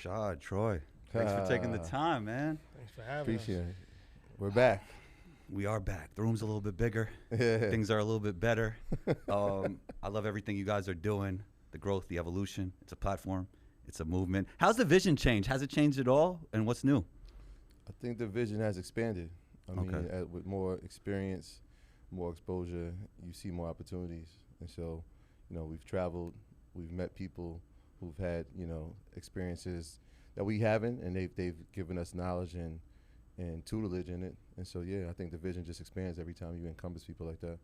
Rashad, Troy, thanks for taking the time, man. Thanks for having Appreciate us. it. We're back. We are back. The room's a little bit bigger. Things are a little bit better. I love everything you guys are doing, the growth, the evolution. It's a platform. It's a movement. How's the vision changed? Has it changed at all? And what's new? I think the vision has expanded. I mean, Okay. with more experience, more exposure, you see more opportunities. And so, we've traveled, we've met people who've had, experiences that we haven't, and they've given us knowledge and tutelage in it. And so, yeah, I think the vision just expands every time you encompass people like that.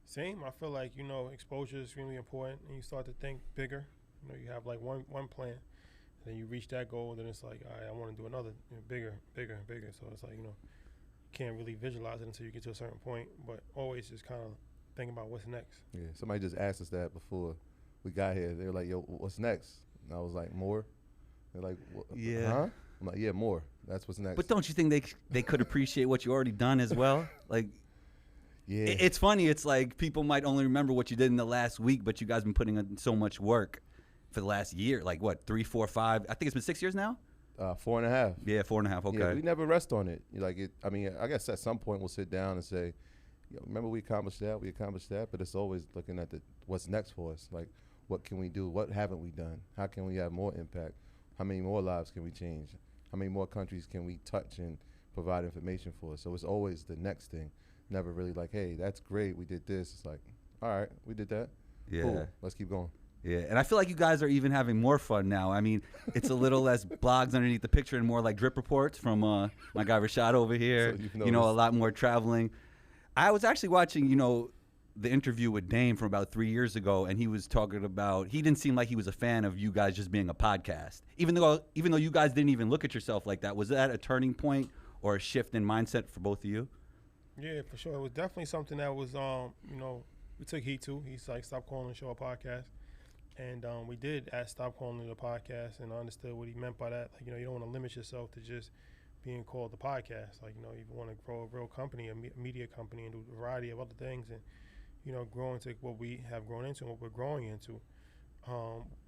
Same. I feel like, exposure is really important, and you start to think bigger. You have like one plan, and then you reach that goal, then it's like, all right, I want to do another, bigger, bigger, and bigger. So it's like, you can't really visualize it until you get to a certain point, but always just kind of thinking about what's next. Yeah, somebody just asked us that before we got here. They were like, yo, what's next? And I was like, more. They're like, Yeah. huh? I'm like, yeah, more. That's what's next. But don't you think they could appreciate what you already done as well? Like, yeah. it's funny. It's like people might only remember what you did in the last week, but you guys been putting in so much work for the last year. Like what, 3, 4, 5? I think it's been 6 years now. 4.5. Yeah, 4.5. Okay. Yeah, we never rest on it. I mean, I guess at some point we'll sit down and say, remember we accomplished that, but it's always looking at what's next for us. Like, what can we do? What haven't we done? How can we have more impact? How many more lives can we change? How many more countries can we touch and provide information for? So it's always the next thing. Never really like, hey, that's great, we did this. It's like, all right, we did that. Yeah. Cool, let's keep going. Yeah, and I feel like you guys are even having more fun now. I mean, it's a little less blogs underneath the picture and more like drip reports from my guy Rashad over here. So a lot more traveling. I was actually watching, the interview with Dame from about 3 years ago, and he was talking about, he didn't seem like he was a fan of you guys just being a podcast. Even though you guys didn't even look at yourself like that, was that a turning point or a shift in mindset for both of you? Yeah, for sure. It was definitely something that was, we took heat to. He's like, stop calling the show a podcast. And we did stop calling it a podcast, and I understood what he meant by that. Like, you don't want to limit yourself to just being called a podcast. Like, you want to grow a real company, a media company, and do a variety of other things, and, grow into what we have grown into and what we're growing into.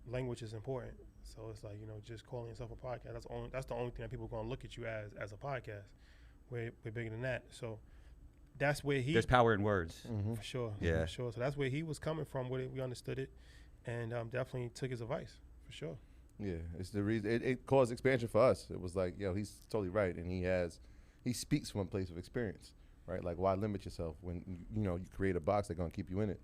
Language is important. So it's like, just calling yourself a podcast, that's the only thing that people are going to look at you as a podcast. We're bigger than that. So that's where There's power in words. Mm-hmm. For sure. Yeah. For sure. So that's where he was coming from with it. We understood it, and definitely took his advice, for sure. Yeah, it's the reason it caused expansion for us. It was like, he's totally right, and he speaks from a place of experience, right? Like, why limit yourself when you create a box that's gonna keep you in it,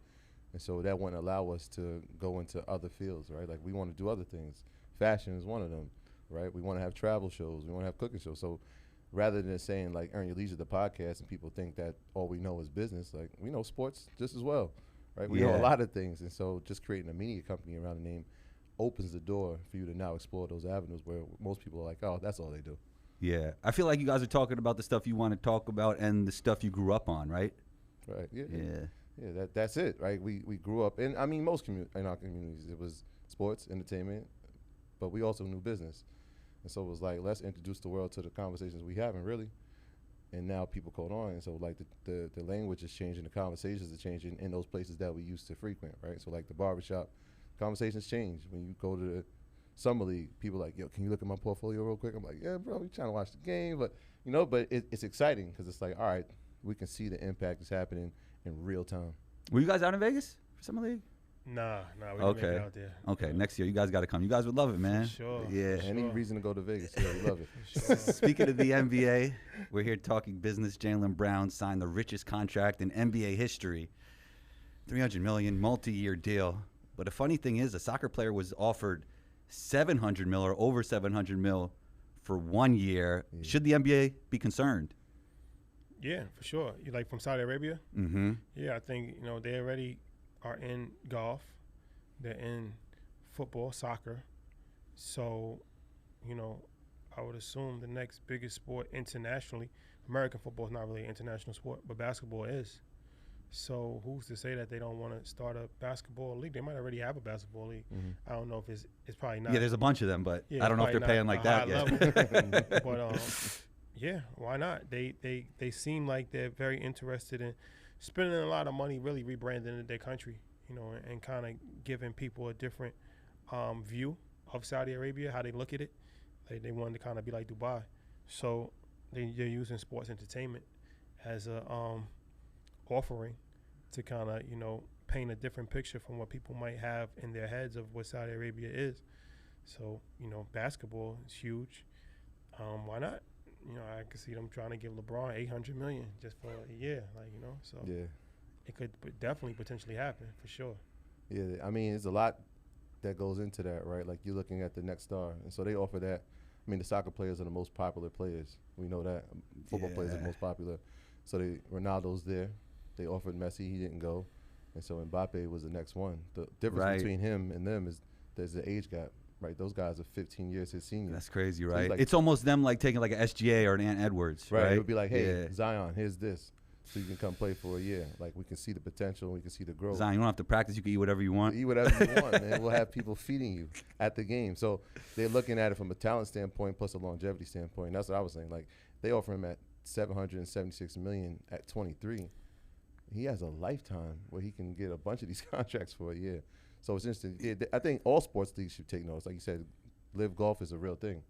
and so that wouldn't allow us to go into other fields, right? Like, we want to do other things. Fashion is one of them, right? We want to have travel shows, we want to have cooking shows. So rather than saying like Earn Your Leisure, the podcast, and people think that all we know is business, like we know sports just as well, right? We know a lot of things, and so just creating a media company around the name opens the door for you to now explore those avenues where most people are like, oh, that's all they do. Yeah. I feel like you guys are talking about the stuff you want to talk about and the stuff you grew up on, right? Right. Yeah. Yeah. Yeah. That's it. Right. We grew up in. I mean, most in our communities, it was sports, entertainment, but we also knew business, and so it was like, let's introduce the world to the conversations we having, really. And now people caught on, and so like the language is changing, the conversations are changing in those places that we used to frequent, right? So like the barbershop, conversations change. When you go to the summer league, people are like, yo, can you look at my portfolio real quick? I'm like, yeah, bro, we trying to watch the game, but it's exciting because it's like, all right, we can see the impact is happening in real time. Were you guys out in Vegas for summer league? Nah, we didn't make it out there. Okay, next year you guys got to come. You guys would love it, man. For sure. Yeah. For Any sure. reason to go to Vegas? Yeah, we love it. For sure. Speaking of the NBA, we're here talking business. Jaylen Brown signed the richest contract in NBA history, $300 million, multi-year deal. But the funny thing is, a soccer player was offered $700 million or over $700 million for 1 year. Yeah. Should the NBA be concerned? Yeah, for sure. You like from Saudi Arabia? Mm-hmm. Yeah, I think they already are in golf. They're in football, soccer. So, I would assume the next biggest sport internationally, American football is not really an international sport, but basketball is. So who's to say that they don't want to start a basketball league? They might already have a basketball league. Mm-hmm. I don't know if it's probably not. Yeah, there's a bunch of them, but Yeah, I don't know if they're probably paying not like a that high yet. level. But yeah, why not? They seem like they're very interested in spending a lot of money, really rebranding their country, and kind of giving people a different view of Saudi Arabia, how they look at it. They wanted to kind of be like Dubai. So they're using sports entertainment as a offering to kind of, paint a different picture from what people might have in their heads of what Saudi Arabia is. So, basketball is huge. Why not? I can see them trying to give LeBron $800 million just for a year, so Yeah. it could definitely potentially happen for sure. Yeah, I mean, there's a lot that goes into that, right? Like you're looking at the next star, and so they offer that. I mean, the soccer players are the most popular players. We know that. Football players are the most popular. So Ronaldo's there. They offered Messi. He didn't go. And so Mbappe was the next one. The difference between him and them is there's the age gap, right? Those guys are 15 years his senior. That's crazy, So right? like, it's almost them like taking like an SGA or an Ant Edwards, right? It would be like, hey, Zion, here's this. So you can come play for a year. Like, we can see the potential. We can see the growth. Zion, you don't have to practice. You can eat whatever you want. Eat whatever you want, man. We'll have people feeding you at the game. So they're looking at it from a talent standpoint plus a longevity standpoint. And that's what I was saying. Like, they offer him at $776 million at 23. He has a lifetime where he can get a bunch of these contracts for a year. So it's interesting. I think all sports leagues should take notice. Like you said, live golf is a real thing,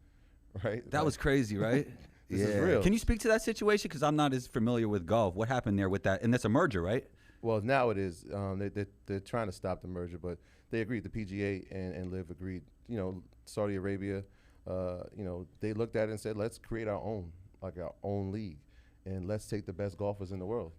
right? That was crazy, right? This is real. Can you speak to that situation? Because I'm not as familiar with golf. What happened there with that? And that's a merger, right? Well, now it is. They're trying to stop the merger, but they agreed. The PGA and LIV agreed. Saudi Arabia, they looked at it and said, let's create our own league, and let's take the best golfers in the world.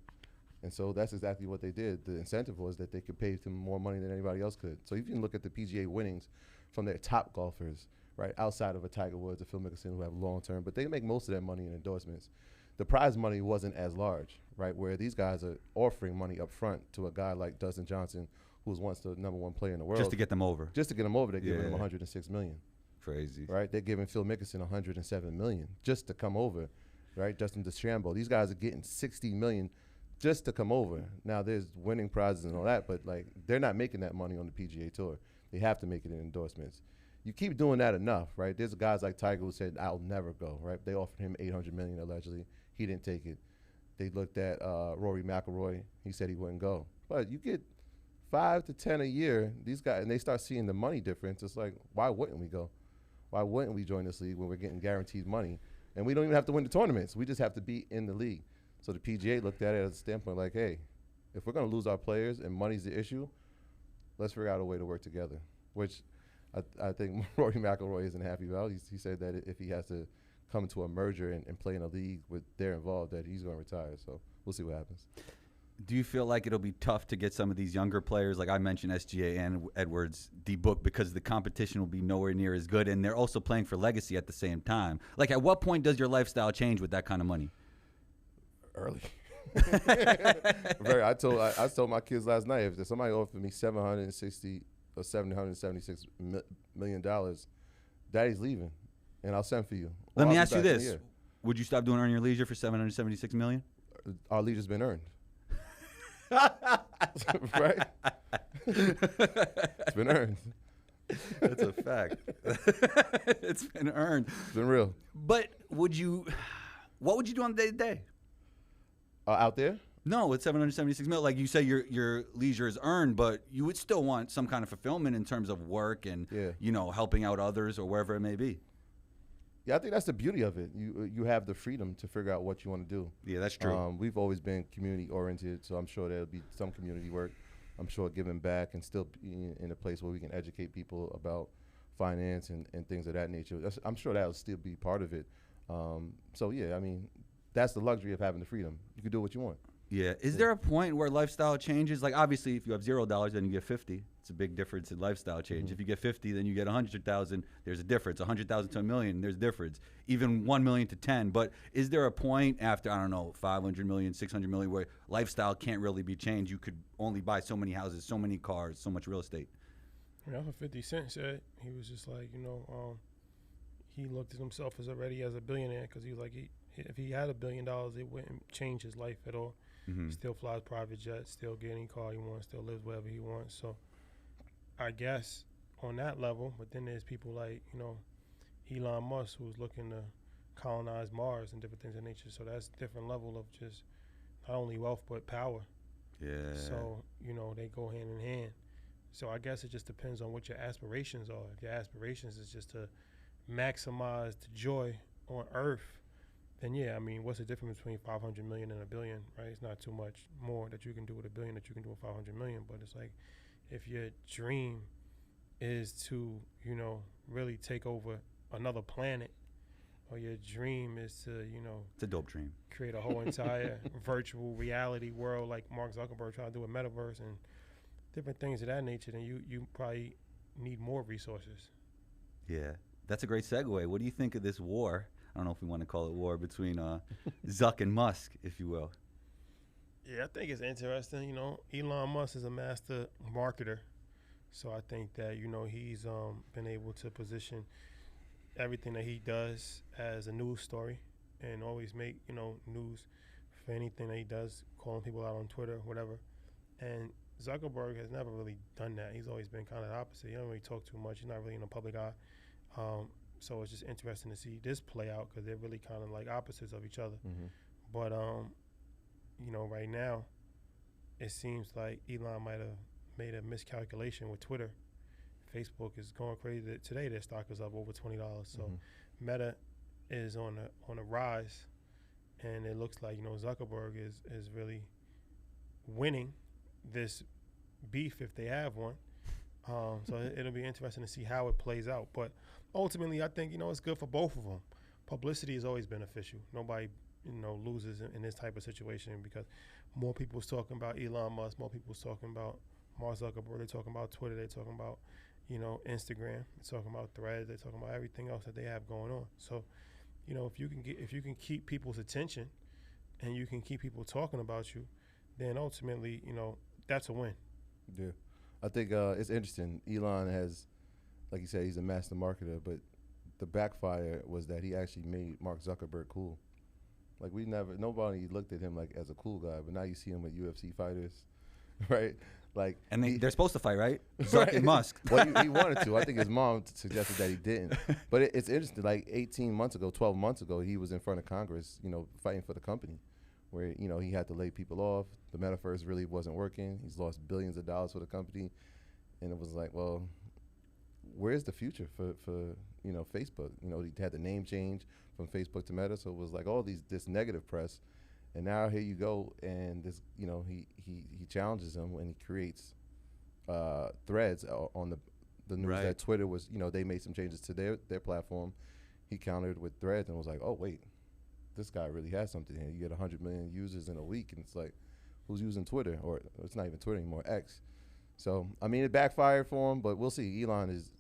And so that's exactly what they did. The incentive was that they could pay them more money than anybody else could. So if you can look at the PGA winnings from their top golfers, right, outside of a Tiger Woods, a Phil Mickelson, who have long-term, but they make most of their money in endorsements. The prize money wasn't as large, right, where these guys are offering money up front to a guy like Dustin Johnson, who was once the #1 player in the world. Just to get them over. Just to get them over, they're giving him $106 million. Crazy. Right? They're giving Phil Mickelson $107 million just to come over, right? Justin DeChambeau. These guys are getting $60 million just to come over. Now, there's winning prizes and all that, but, like, they're not making that money on the PGA Tour. They have to make it in endorsements. You keep doing that enough, right? There's guys like Tiger who said, I'll never go, right? They offered him $800 million allegedly. He didn't take it. They looked at Rory McIlroy. He said he wouldn't go. But you get 5 to 10 a year, these guys, and they start seeing the money difference. It's like, why wouldn't we go? Why wouldn't we join this league when we're getting guaranteed money? And we don't even have to win the tournaments. We just have to be in the league. So the PGA looked at it as a standpoint like, hey, if we're going to lose our players and money's the issue, let's figure out a way to work together, which I think Rory McIlroy isn't happy about. He said that if he has to come to a merger and play in a league with they're involved, that he's going to retire. So we'll see what happens. Do you feel like it'll be tough to get some of these younger players, like I mentioned SGA and Edwards, debooked because the competition will be nowhere near as good, and they're also playing for legacy at the same time? Like, at what point does your lifestyle change with that kind of money? Early. I told my kids last night, if somebody offered me $760 or $776 million, Daddy's leaving, and I'll send for you. Let me ask you this: would you stop doing Earn Your Leisure for $776 million? Our leisure's been earned. Right? It's been earned. That's a fact. It's been earned. It's been real. But what would you do on the day-to-day? Out there? No, it's $776 million. Like you say, your leisure is earned, but you would still want some kind of fulfillment in terms of work and helping out others or wherever it may be. Yeah, I think that's the beauty of it. You have the freedom to figure out what you want to do. Yeah, that's true. We've always been community oriented, so I'm sure there'll be some community work. I'm sure giving back and still be in a place where we can educate people about finance and things of that nature. I'm sure that'll still be part of it. So yeah, I mean, that's the luxury of having the freedom. You can do what you want. Yeah. Is there a point where lifestyle changes? Like, obviously, if you have $0, then you get 50. It's a big difference in lifestyle change. If you get 50, then you get 100,000. There's a difference. 100,000 to $1 million. There's a difference. Even 1 million to 10. But is there a point after, I don't know, 500 million, 600 million, where lifestyle can't really be changed? You could only buy so many houses, so many cars, so much real estate. That's what 50 Cent said. He was just like, he looked at himself as already as a billionaire because he was like, if he had $1 billion, it wouldn't change his life at all. Mm-hmm. Still flies private jets, still get any car he wants, still lives wherever he wants. So I guess on that level, but then there's people like, Elon Musk, who's looking to colonize Mars and different things of nature. So that's a different level of just not only wealth, but power. Yeah. So, they go hand in hand. So I guess it just depends on what your aspirations are. If your aspirations is just to maximize the joy on earth, then yeah, I mean, what's the difference between 500 million and a billion, right? It's not too much more that you can do with a billion that you can do with 500 million. But it's like, if your dream is to, you know, really take over another planet, or your dream is to, you know, It's a dope dream. create a whole entire virtual reality world like Mark Zuckerberg trying to do a metaverse and different things of that nature, then you probably need more resources. Yeah, that's a great segue. What do you think of this war? I don't know if we want to call it war between Zuck and Musk, if you will. Yeah, I think it's interesting. You know, Elon Musk is a master marketer, so I think that, you know, he's been able to position everything that he does as a news story and always make, you know, news for anything that he does, calling people out on Twitter, whatever. And Zuckerberg has never really done that. He's always been kind of the opposite. He don't really talk too much. He's not really in the public eye. So it's just interesting to see this play out because they're really kind of like opposites of each other. Mm-hmm. But, you know, right now, it seems like Elon might have made a miscalculation with Twitter. Facebook is going crazy. Today, their stock is up over $20. So Mm-hmm. Meta is on a rise, and it looks like, you know, Zuckerberg is really winning this beef if they have one. So it'll be interesting to see how it plays out. But ultimately, I think, you know, it's good for both of them. Publicity is always beneficial. Nobody, you know, loses in this type of situation because more people's talking about Elon Musk, more people's talking about Mark Zuckerberg, they're talking about Twitter, they're talking about, you know, Instagram, they're talking about Threads, they're talking about everything else that they have going on. So, you know, if you can keep people's attention and you can keep people talking about you, then ultimately, you know, that's a win. Yeah, I think it's interesting. Elon has, like you said, he's a master marketer, but the backfire was that he actually made Mark Zuckerberg cool. Like nobody looked at him like as a cool guy, but now you see him with UFC fighters, right? Like, And they're supposed to fight, right? Zuck right? and Musk. Well, he wanted to. I think his mom suggested that he didn't. But it's interesting. Like 18 months ago, 12 months ago, he was in front of Congress, you know, fighting for the company, where, you know, he had to lay people off. The metaverse really wasn't working. He's lost billions of dollars for the company, and it was like, well, where's the future for you know, Facebook? You know, he had the name change from Facebook to Meta, so it was like all this negative press. And now here you go, and this, you know, he challenges him and he creates threads on the news Right. that Twitter was, you know, they made some changes to their platform. He countered with threads and was like, oh wait, this guy really has something here. You get 100 million users in a week, and it's like, who's using Twitter? Or it's not even Twitter anymore, X. So I mean, it backfired for him, but we'll see. Elon is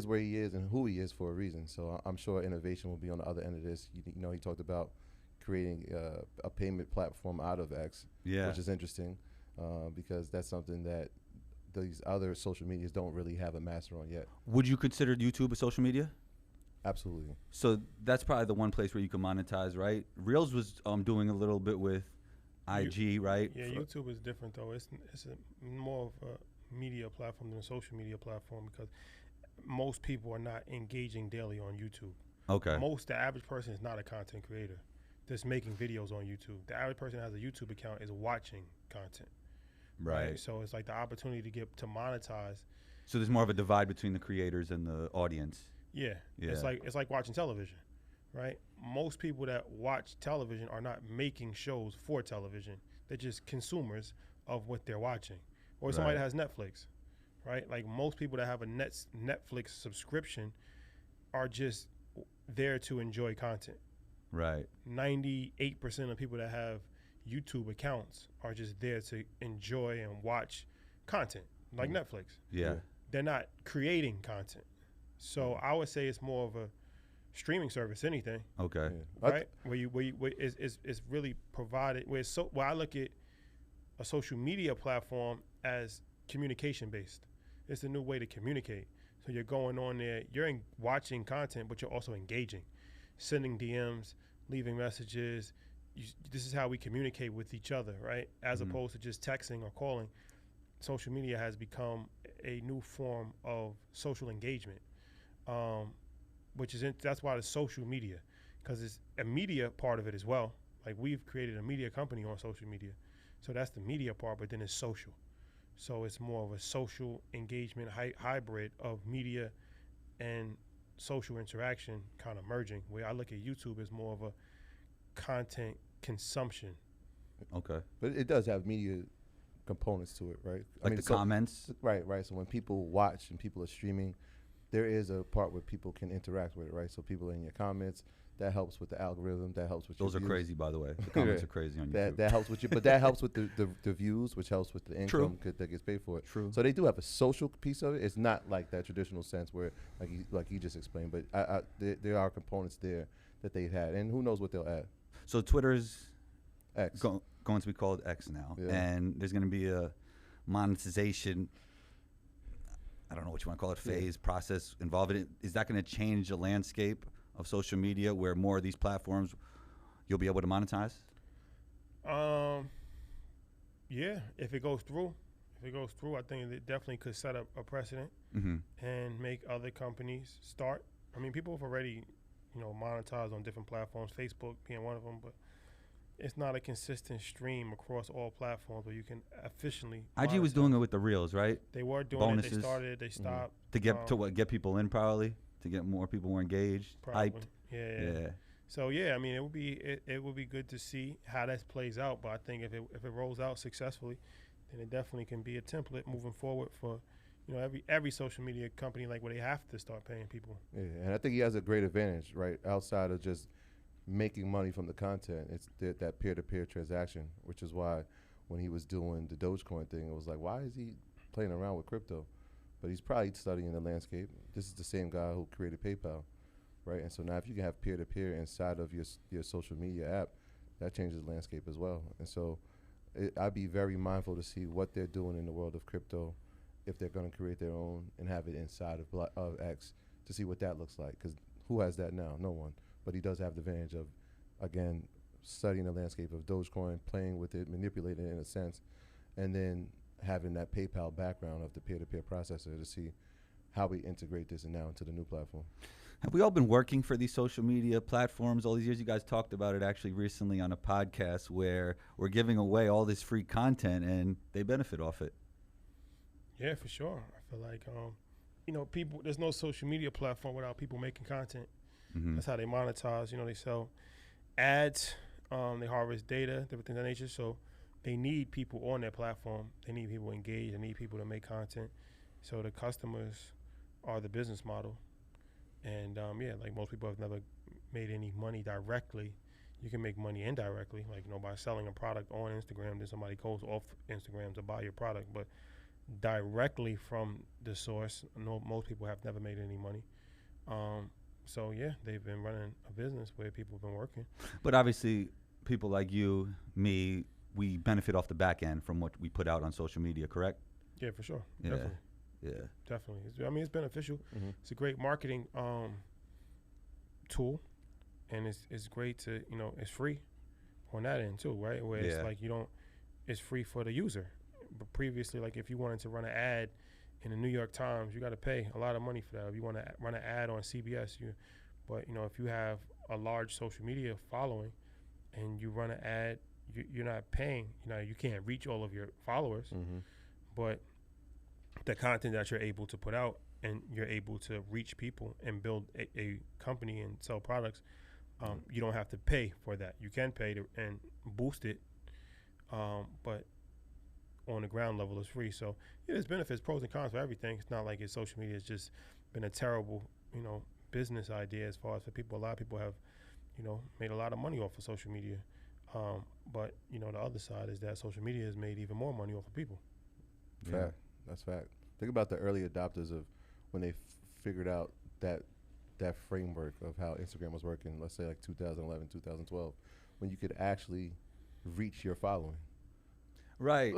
where he is and who he is for a reason. So I'm sure innovation will be on the other end of this. You know, he talked about creating a payment platform out of X, Yeah. which is interesting because that's something that these other social medias don't really have a master on yet. Would you consider YouTube a social media? Absolutely. So that's probably the one place where you can monetize, right? Reels was doing a little bit with IG, right? Yeah, YouTube is different though. It's more of a media platform than a social media platform because most people are not engaging daily on YouTube. Okay. The average person is not a content creator that's making videos on YouTube. The average person that has a YouTube account is watching content. Right. So it's like the opportunity to get to monetize. So there's more of a divide between the creators and the audience. Yeah. It's like watching television, right? Most people that watch television are not making shows for television. They're just consumers of what they're watching. Or somebody that has Netflix, right? Like most people that have a Netflix subscription are just there to enjoy content. Right. 98% of people that have YouTube accounts are just there to enjoy and watch content, like Netflix. Yeah. They're not creating content. So I would say it's more of a streaming service, anything, Okay. Yeah. right? Where it's really provided. Where I look at a social media platform as communication based. It's a new way to communicate. So you're going on there, you're watching content, but you're also engaging, sending DMs, leaving messages. This is how we communicate with each other, right? As opposed to just texting or calling. Social media has become a new form of social engagement, that's why it's social media, because it's a media part of it as well. Like we've created a media company on social media, so that's the media part. But then it's social, So it's more of a social engagement hybrid of media and social interaction kind of merging. Where I look at YouTube as more of a content consumption. Okay. But it does have media components to it, right? Like the comments. Right. So when people watch and people are streaming, there is a part where people can interact with it, right? So people in your comments, that helps with the algorithm. That helps with Those your are views. crazy, by the way. The comments are crazy on YouTube. That helps with you, but that helps with the views, which helps with the income that gets paid for it. True. So they do have a social piece of it. It's not like that traditional sense where, like he just explained, but there are components there that they've had, and who knows what they'll add. So Twitter's X. going to be called X now, Yeah. and there's going to be a monetization. I don't know what you want to call it, phase, process involved in it. Is that going to change the landscape of social media where more of these platforms you'll be able to monetize? Yeah, if it goes through, I think it definitely could set up a precedent and make other companies start. I mean, people have already, monetized on different platforms, Facebook being one of them, but it's not a consistent stream across all platforms where you can efficiently. IG was doing it with the reels, right? They were doing Bonuses. it. They started. They stopped. To get people in, probably to get more people more engaged, Probably. hyped. Yeah. So I mean, it would be good to see how that plays out. But I think if it rolls out successfully, then it definitely can be a template moving forward for, every social media company, like where they have to start paying people. Yeah, and I think he has a great advantage, right? Outside of just making money from the content, it's that peer-to-peer transaction, which is why when he was doing the Dogecoin thing, it was like, why is he playing around with crypto? But he's probably studying the landscape. This is the same guy who created PayPal, right? And so now if you can have peer-to-peer inside of your social media app, that changes the landscape as well. And so I'd be very mindful to see what they're doing in the world of crypto, if they're going to create their own and have it inside of X, to see what that looks like. Because who has that now? No one. But he does have the advantage of, again, studying the landscape of Dogecoin, playing with it, manipulating it in a sense, and then having that PayPal background of the peer-to-peer processor to see how we integrate this and now into the new platform. Have we all been working for these social media platforms all these years? You guys talked about it actually recently on a podcast where we're giving away all this free content and they benefit off it. Yeah, for sure. I feel like, people, there's no social media platform without people making content. Mm-hmm. That's how they monetize. They sell ads, they harvest data, different things of that nature. So they need people on their platform. They need people engaged. They need people to make content. So the customers are the business model. And like most people have never made any money directly. You can make money indirectly, like by selling a product on Instagram. Then somebody goes off Instagram to buy your product, but directly from the source, most people have never made any money. So they've been running a business where people have been working. But obviously, people like you, me, we benefit off the back end from what we put out on social media, correct? Yeah, for sure. Yeah. Definitely. Yeah. Definitely. It's beneficial. Mm-hmm. It's a great marketing tool, and it's great to it's free on that end too, right? Where it's like it's free for the user. But previously, like if you wanted to run an ad in the New York Times, you got to pay a lot of money for that. If you want to run an ad on CBS, but if you have a large social media following and you run an ad, you're not paying. You can't reach all of your followers, but the content that you're able to put out and you're able to reach people and build a company and sell products, you don't have to pay for that. You can pay and boost it, but on the ground level it's free. So there's benefits, pros and cons for everything. It's not like social media has just been a terrible, business idea as far as for people. A lot of people have, made a lot of money off of social media. But the other side is that social media has made even more money off of people. Fact. That's fact. Think about the early adopters of when they figured out that framework of how Instagram was working, let's say like 2011, 2012, when you could actually reach your following. Right.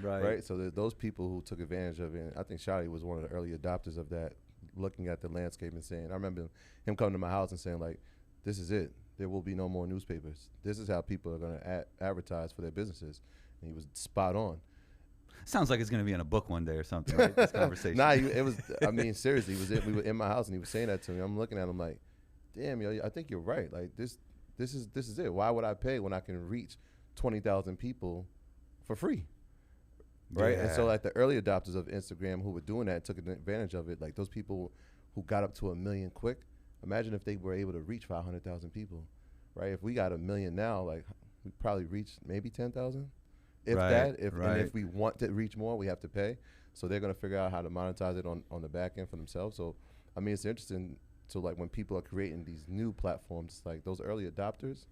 Right. So those people who took advantage of it, and I think Shadi was one of the early adopters of that, looking at the landscape and saying, I remember him coming to my house and saying, like, this is it. There will be no more newspapers. This is how people are going to advertise for their businesses. And he was spot on. Sounds like it's going to be in a book one day or something, right? This conversation. It was, I mean, seriously, we were in my house and he was saying that to me. I'm looking at him like, damn, yo, I think you're right. Like, this is it. Why would I pay when I can reach 20,000 people for free? right? And so Yeah. like the early adopters of Instagram who were doing that took advantage of it. Like those people who got up to 1 million quick. Imagine if they were able to reach 500,000 people, right? If we got 1 million now, like we probably reached maybe 10,000, if Right, that. And right. if we want to reach more, we have to pay. So they're gonna figure out how to monetize it on the back end for themselves. So I mean, it's interesting. So like when people are creating these new platforms, like those early adopters,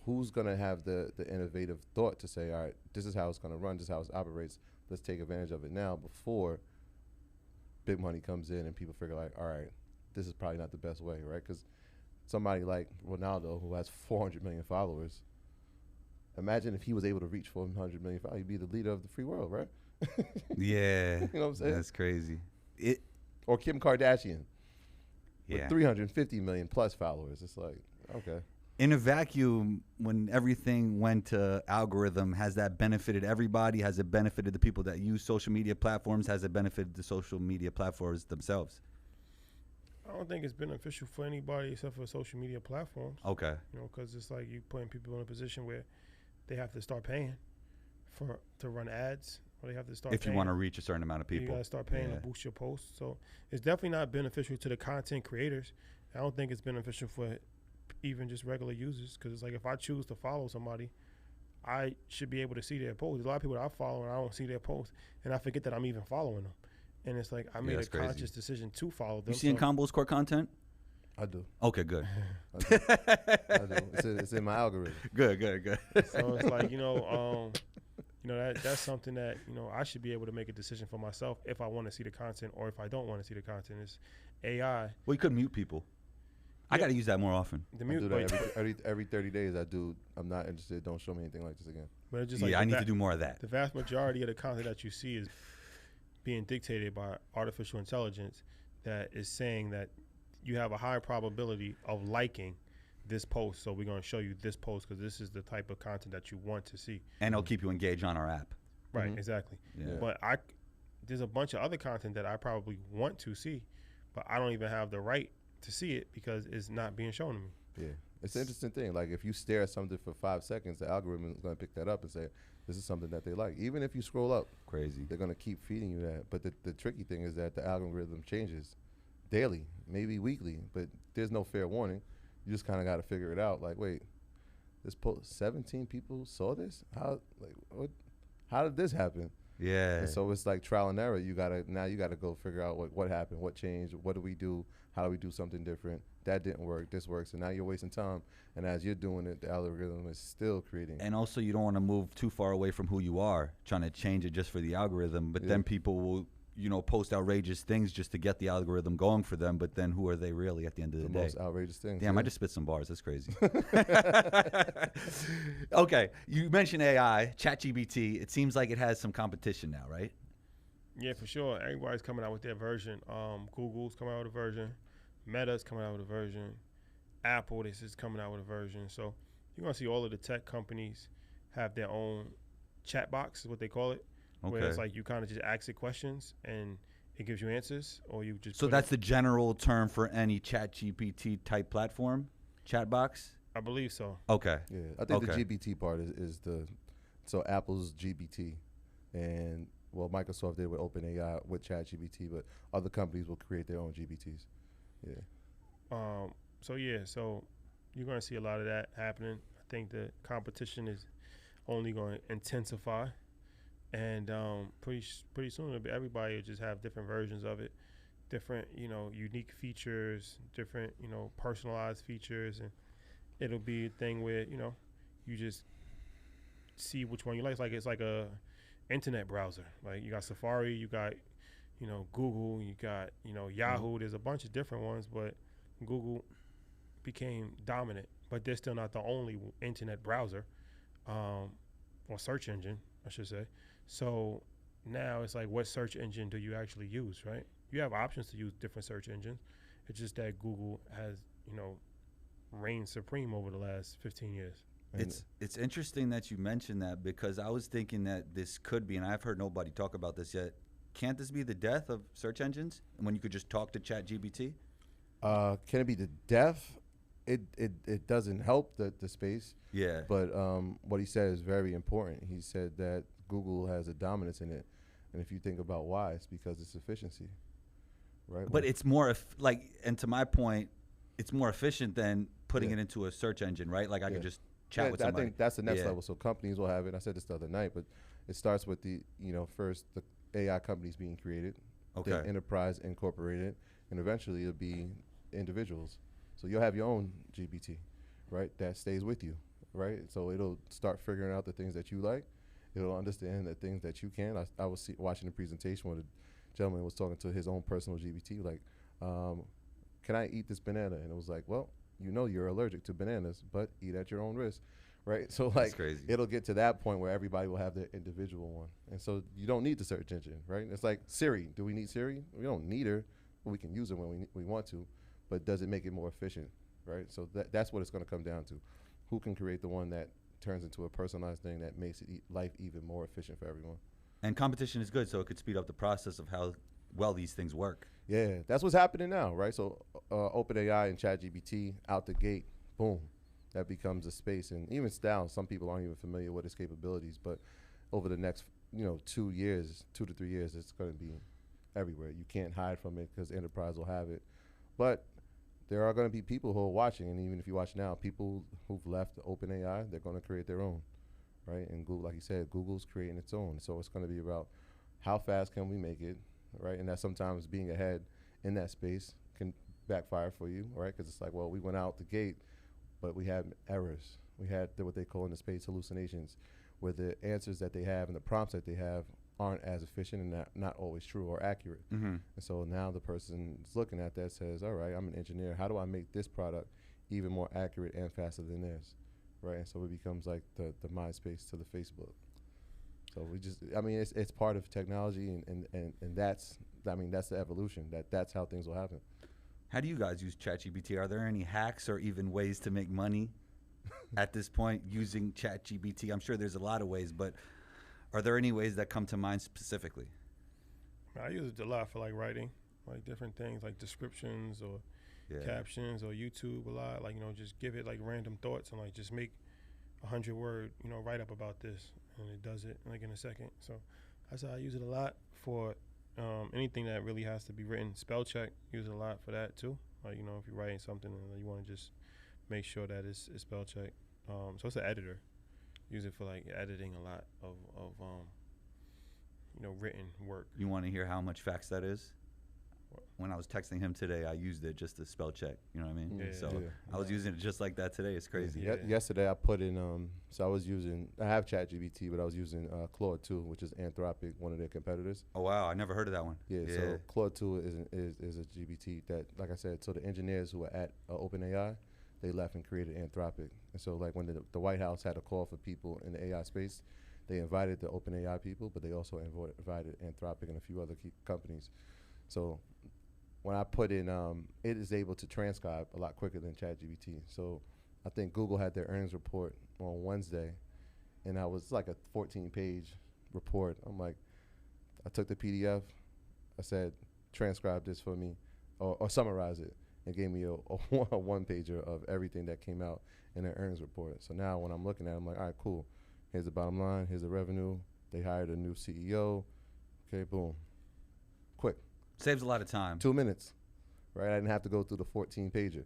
who's gonna have the innovative thought to say, all right, this is how it's gonna run, this is how it operates. Let's take advantage of it now before big money comes in and people figure like, all right, this is probably not the best way, right? Because somebody like Ronaldo, who has 400 million followers, imagine if he was able to reach 400 million followers, he'd be the leader of the free world, right? Yeah. You know what I'm saying? That's crazy. It. Or Kim Kardashian Yeah. with 350 million plus followers. It's like, okay. In a vacuum, when everything went to algorithm, has that benefited everybody? Has it benefited the people that use social media platforms? Has it benefited the social media platforms themselves? I don't think it's beneficial for anybody except for social media platforms. Okay. You know, because it's like you putting people in a position where they have to start paying to run ads, or they have to start. If you want to reach a certain amount of you people. gotta start paying to boost your posts. So it's definitely not beneficial to the content creators. I don't think it's beneficial for even just regular users, because it's like if I choose to follow somebody, I should be able to see their posts. There's a lot of people that I follow and I don't see their posts, and I forget that I'm even following them. And it's like I made a that's crazy. conscious decision to follow them. You seeing Combo's core content? I do. Okay, good. I do. It's in my algorithm. Good. So it's like, that's something that, I should be able to make a decision for myself if I want to see the content or if I don't want to see the content. It's AI. Well, you could mute people. I got to use that more often. The I mute, do that every 30 days. I do. I'm not interested. Don't show me anything like this again. but it's just Yeah, like I need to do more of that. the vast majority of the content that you see is being dictated by artificial intelligence that is saying that you have a high probability of liking this post. So we're going to show you this post because this is the type of content that you want to see. And it'll keep you engaged on our app. Right, Mhm. exactly. Yeah. But there's a bunch of other content that I probably want to see, but I don't even have the right to see it because it's not being shown to me. Yeah, it's an interesting thing. Like if you stare at something for 5 seconds, the algorithm is going to pick that up and say this is something that they like. Even if you scroll up, Crazy. they're going to keep feeding you that. But the tricky thing is that the algorithm changes daily, maybe weekly, but there's no fair warning. You just kind of got to figure it out. Like, wait, this post, 17 people saw this? How did this happen? Yeah. And so it's like trial and error. You gotta go figure out what happened, what changed, what do we do, how do we do something different? That didn't work, this works, and now you're wasting time. And as you're doing it, the algorithm is still creating. And also, you don't want to move too far away from who you are, trying to change it just for the algorithm. But then people will, post outrageous things just to get the algorithm going for them. But then who are they really at the end of the day? Most outrageous thing. Damn, I just spit some bars. That's crazy. Okay, you mentioned AI, ChatGPT. It seems like it has some competition now, right? Yeah, for sure. Everybody's coming out with their version. Google's coming out with a version. Meta's coming out with a version. Apple, this is coming out with a version. So you're going to see all of the tech companies have their own chat box, is what they call it. Okay. Where it's like you kind of just ask it questions and it gives you answers, or you just. So that's the general term for any ChatGPT type platform? Chat box? I believe so. Okay. Yeah, I think Okay. the GPT part is so Apple's GPT, and well, Microsoft did with OpenAI with ChatGPT, but other companies will create their own GPTs. Yeah. So you're going to see a lot of that happening. I think the competition is only going to intensify, and pretty soon everybody will just have different versions of it, different unique features, different personalized features, and it'll be a thing where you just see which one you like. It's like a internet browser. Like you got Safari, you got Google, you got Yahoo. There's a bunch of different ones, but Google became dominant, but they're still not the only internet browser or search engine, I should say. So now it's like, what search engine do you actually use, right? You have options to use different search engines. It's just that Google has reigned supreme over the last 15 years. It's interesting that you mentioned that, because I was thinking that this could be, and I've heard nobody talk about this yet, can't this be the death of search engines when you could just talk to ChatGPT? Can it be the death? It doesn't help the space. Yeah. But what he said is very important. He said that Google has a dominance in it. And if you think about why, it's because it's efficiency, right? But it's more like, and to my point, it's more efficient than putting Yeah. it into a search engine, right? Like I Yeah. could just chat with I somebody. think that's the next Yeah. level. So companies will have it. I said this the other night, but it starts with the, first the AI companies being created, Okay. then enterprise incorporated, and eventually it'll be individuals. So you'll have your own GPT, right? That stays with you, right? So it'll start figuring out the things that you like. It'll understand the things that you can. I was watching a presentation where the gentleman was talking to his own personal GPT, like, can I eat this banana? And it was like, well, you're allergic to bananas, but eat at your own risk, right? So That's like, crazy. it'll get to that point where everybody will have their individual one, and so you don't need the search engine, right? It's like Siri. Do we need Siri? We don't need her, but we can use her when we want to. But does it make it more efficient, right? So that's what it's going to come down to. Who can create the one that turns into a personalized thing that makes life even more efficient for everyone? And competition is good, so it could speed up the process of how well these things work. Yeah, that's what's happening now, right? So OpenAI and ChatGPT out the gate, boom, that becomes a space. And even now, some people aren't even familiar with its capabilities. But over the next, 2 to 3 years, it's going to be everywhere. You can't hide from it because enterprise will have it. But there are going to be people who are watching, and even if you watch now, people who've left OpenAI, they're going to create their own, right? And Google, like you said, Google's creating its own. So it's going to be about how fast can we make it, right? And that sometimes being ahead in that space can backfire for you, right? Because it's like, well, we went out the gate, but we had errors. We had what they call in the space hallucinations, where the answers that they have and the prompts that they have aren't as efficient and not always true or accurate. Mm-hmm. And so now the person is looking at that says, all right, I'm an engineer. How do I make this product even more accurate and faster than theirs, right? And so it becomes like the MySpace to the Facebook. So it's part of technology, and that's the evolution. That's how things will happen. How do you guys use ChatGPT? Are there any hacks or even ways to make money at this point using ChatGPT? I'm sure there's a lot of ways, but are there any ways that come to mind specifically? I use it a lot for like writing, like different things like descriptions or captions, or YouTube a lot. Like, just give it like random thoughts and like just make 100-word, write up about this, and it does it like in a second. So that's how I use it a lot for anything that really has to be written. Spell check, use it a lot for that too. Like, if you're writing something and you want to just make sure that it's spell check. So it's an editor. Use it for like editing a lot of written work. You want to hear how much facts that is? When I was texting him today, I used it just to spell check. You know what I mean? Yeah. So I was using it just like that today. It's crazy. Yeah. Yesterday I put in, I have ChatGPT, but I was using Claude 2, which is Anthropic, one of their competitors. Oh, wow. I never heard of that one. Yeah. So Claude 2 is a GPT that, like I said, so the engineers who were at OpenAI, they left and created Anthropic. And so like when the White House had a call for people in the AI space, they invited the OpenAI people, but they also invited Anthropic and a few other key companies. So when I put in, it is able to transcribe a lot quicker than ChatGPT. So I think Google had their earnings report on Wednesday, and it's like a 14-page report. I'm like, I took the PDF, I said, transcribe this for me, or summarize it. It gave me a one-pager of everything that came out in their earnings report. So now when I'm looking at it, I'm like, all right, cool. Here's the bottom line. Here's the revenue. They hired a new CEO. Okay, boom. Quick. Saves a lot of time. 2 minutes, right? I didn't have to go through the 14-pager.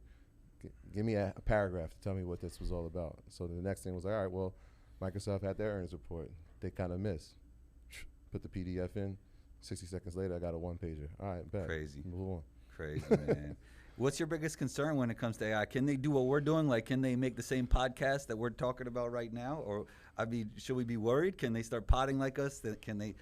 Give me a paragraph to tell me what this was all about. So the next thing was like, all right, well, Microsoft had their earnings report. They kind of missed. Put the PDF in. 60 seconds later, I got a one-pager. All right, bet. Crazy. Move on. Crazy, man. What's your biggest concern when it comes to AI? Can they do what we're doing? Like, can they make the same podcast that we're talking about right now? Or, should we be worried? Can they start potting like us? Can they?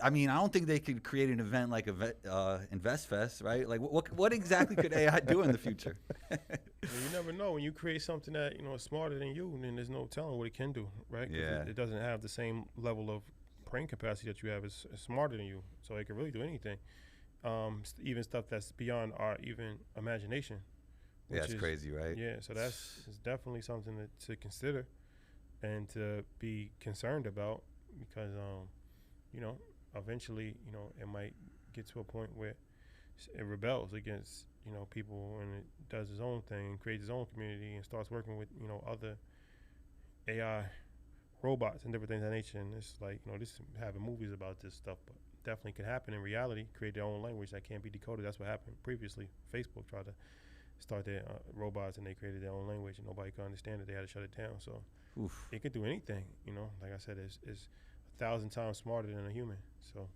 I don't think they could create an event like InvestFest, right? Like, what exactly could AI do in the future? You never know. When you create something that is smarter than you, then there's no telling what it can do, right? 'Cause Yeah. it doesn't have the same level of brain capacity that you have. It's smarter than you, so it can really do anything. Even stuff that's beyond our even imagination. Yeah, it's crazy, right? Yeah, so it's definitely something to consider and to be concerned about, because eventually it might get to a point where it rebels against people, and it does its own thing and creates its own community and starts working with other AI robots and different things of that nature. And it's like, this having movies about this stuff, but definitely could happen in reality. Create their own language that can't be decoded. That's what happened previously. Facebook tried to start their robots, and they created their own language, and nobody could understand it. They had to shut it down. So Oof. it could do anything. Like I said, it's 1,000 times smarter than a human. So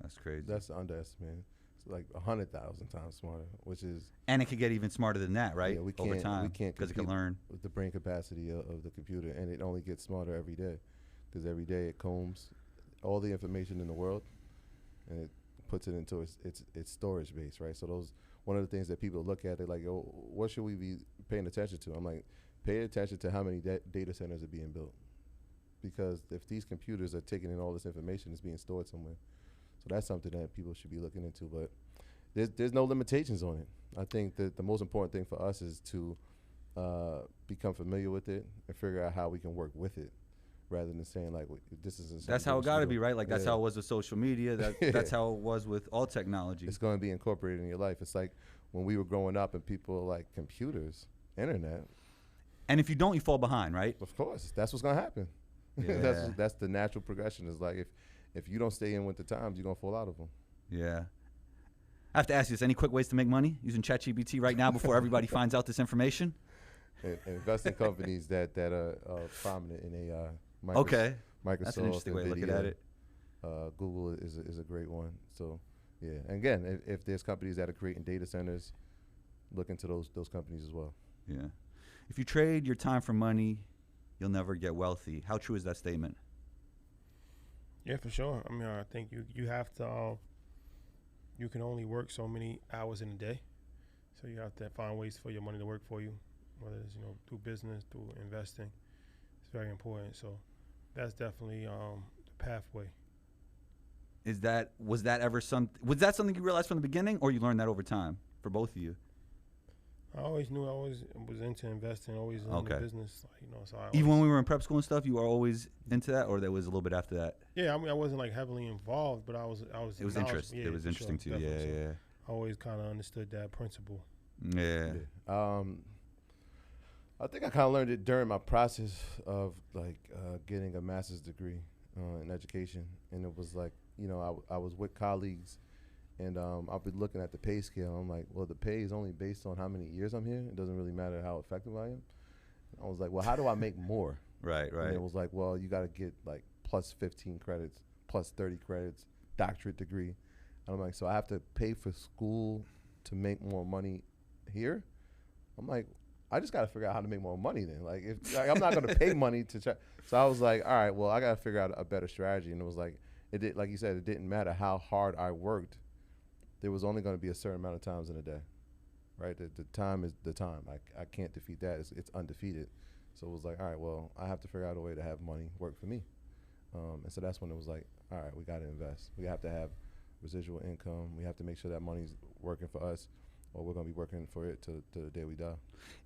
That's crazy. That's underestimated. It's like 100,000 times smarter, which is And it could get even smarter than that, right? Yeah, we Over can't- time, we can't because it can compete learn. with the brain capacity of the computer, and it only gets smarter every day, because every day it combs all the information in the world, and it puts it into its storage base, right? So those one of the things that people look at, they're like, "Oh, what should we be paying attention to?" I'm like, pay attention to how many data centers are being built, because if these computers are taking in all this information, it's being stored somewhere. So that's something that people should be looking into, but there's no limitations on it. I think that the most important thing for us is to become familiar with it and figure out how we can work with it, rather than saying like this isn't. That's how it got to be, right? Like that's Yeah. how it was with social media. That's how it was with all technology. It's going to be incorporated in your life. It's like when we were growing up and people were like computers, internet. And if you don't, you fall behind, right? Of course, that's what's going to happen. Yeah. that's the natural progression. Is like if you don't stay in with the times, you're going to fall out of them. Yeah. I have to ask you this: any quick ways to make money using ChatGPT right now before everybody finds out this information? And invest in companies that are prominent in AI. Okay. Microsoft, That's an interesting way of looking NVIDIA, at it. Google is a great one. So, yeah. And again, if there's companies that are creating data centers, look into those companies as well. Yeah. If you trade your time for money, you'll never get wealthy. How true is that statement? yeah, for sure. I mean, I think you have to. You can only work so many hours in a day, so you have to find ways for your money to work for you, whether it's through business, through investing. It's very important. So that's definitely the pathway. Was that something you realized from the beginning, or you learned that over time for both of you? I always knew I was into investing, always in Okay. the business. So I Even when always- we were in prep school and stuff, you were always into that, or that was a little bit after that? yeah, I mean, I wasn't like heavily involved, but I was. It was knowledgeable. interesting. Yeah, It was for interesting sure, to you. definitely. So Yeah, I always kind of understood that principle. yeah. I think I kind of learned it during my process of getting a master's degree in education, and it was like I was with colleagues, and I'll be looking at the pay scale. I'm like, well, the pay is only based on how many years I'm here. It doesn't really matter how effective I am. I was like, well, how do I make more? Right, right. And it was like, well, you got to get like plus 15 credits, plus 30 credits, doctorate degree. And I'm like, so I have to pay for school to make more money here? I'm like, I just got to figure out how to make more money then. Like, I'm not going to pay money to try. So I was like, all right, well, I got to figure out a better strategy. And it was like, like you said, it didn't matter how hard I worked. There was only going to be a certain amount of times in a day, right? The time is the time. I can't defeat that. It's undefeated. So it was like, all right, well, I have to figure out a way to have money work for me. And so that's when it was like, all right, we got to invest. We have to have residual income. We have to make sure that money's working for us, or we're going to be working for it to the day we die.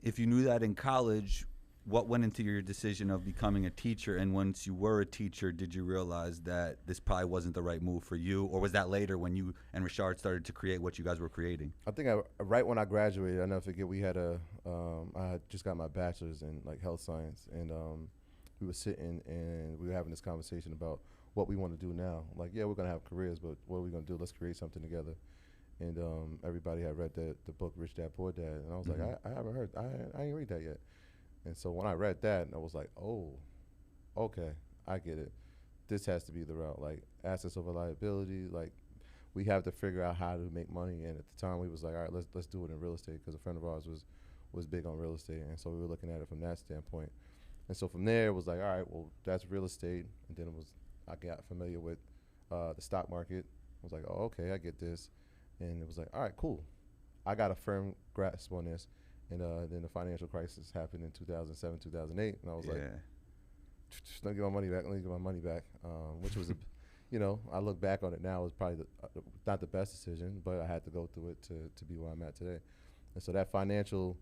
If you knew that in college, what went into your decision of becoming a teacher? And once you were a teacher, did you realize that this probably wasn't the right move for you? Or was that later when you and Rashard started to create what you guys were creating? I think right when I graduated, I never forget, we had I had just got my bachelor's in like health science, and we were sitting and we were having this conversation about what we want to do now. Like, yeah, we're going to have careers, but what are we going to do? Let's create something together. And everybody had read the book Rich Dad Poor Dad, and I was like, I haven't heard, I ain't read that yet. And so when I read that, I was like, oh, okay, I get it. This has to be the route. Like, assets over liability, like, we have to figure out how to make money. And at the time, we was like, all right, let's do it in real estate, because a friend of ours was big on real estate, and so we were looking at it from that standpoint. And so from there, it was like, all right, well, that's real estate. And then I got familiar with the stock market. I was like, oh, okay, I get this. And it was like, all right, cool. I got a firm grasp on this. And then the financial crisis happened in 2007, 2008. And I was like, let me get my money back. Which was, I look back on it now, it was probably not the best decision, but I had to go through it to be where I'm at today. And so that financial,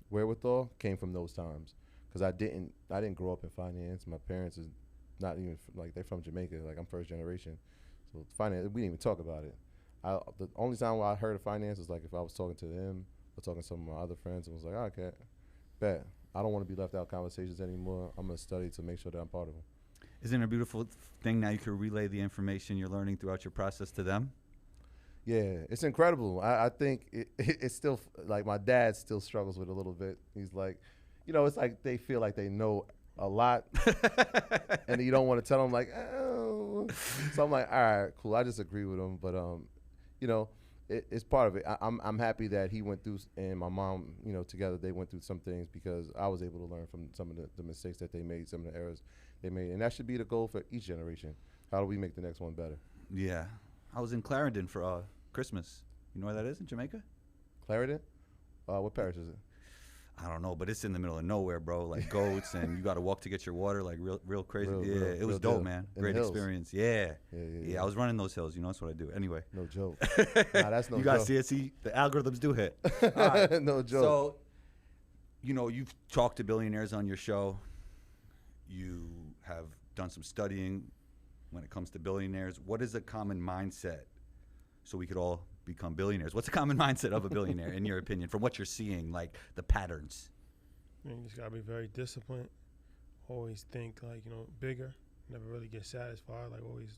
wherewithal came from those times. Because I didn't grow up in finance. My parents is not even, they're from Jamaica. Like, I'm first generation. So finance, we didn't even talk about it. The only time I heard of finance was like if I was talking to them or talking to some of my other friends, and was like, okay, bet. I don't want to be left out of conversations anymore. I'm gonna study to make sure that I'm part of them. Isn't it a beautiful thing now you can relay the information you're learning throughout your process to them? Yeah, it's incredible. I think it's still like my dad still struggles with it a little bit. He's like, it's like they feel like they know a lot, and you don't want to tell them like, oh. So I'm like, all right, cool. I just agree with him, but it's part of it. I'm happy that he went through and my mom, together they went through some things because I was able to learn from some of the mistakes that they made, some of the errors they made, and that should be the goal for each generation. How do we make the next one better? Yeah. I was in Clarendon for Christmas. You know where that is in Jamaica? Clarendon? What parish is it? I don't know, but it's in the middle of nowhere, bro. Like goats, and you got to walk to get your water, like real crazy. It was dope, man. Great experience. Yeah. I was running those hills. That's what I do. Anyway. No joke. Nah, that's no joke. You guys see it? See, the algorithms do hit. No joke. So, you've talked to billionaires on your show. You have done some studying when it comes to billionaires. What is a common mindset so we could all become billionaires? What's a common mindset of a billionaire, in your opinion, from what you're seeing, like the patterns? You just got to be very disciplined. Always think, bigger. Never really get satisfied. Always,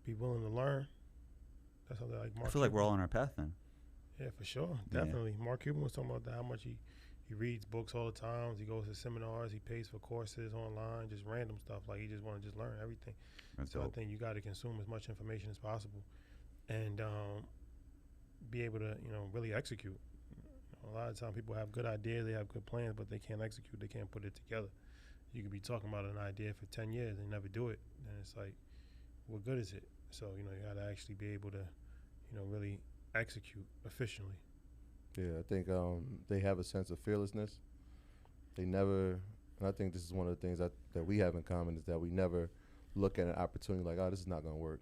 be willing to learn. That's something like Mark I feel like Cuban. we're all on our path then. Yeah, for sure. Definitely. Yeah. Mark Cuban was talking about that, how much he reads books all the time. He goes to seminars. He pays for courses online, just random stuff. He just want to just learn everything. That's so dope. I think you got to consume as much information as possible and be able to, really execute. A lot of times people have good ideas, they have good plans, but they can't execute. They can't put it together. You could be talking about an idea for 10 years and never do it. And it's like, what good is it? So, you got to actually be able to, really execute efficiently. Yeah, I think they have a sense of fearlessness. They never, and I think this is one of the things that we have in common, is that we never look at an opportunity like, oh, this is not going to work.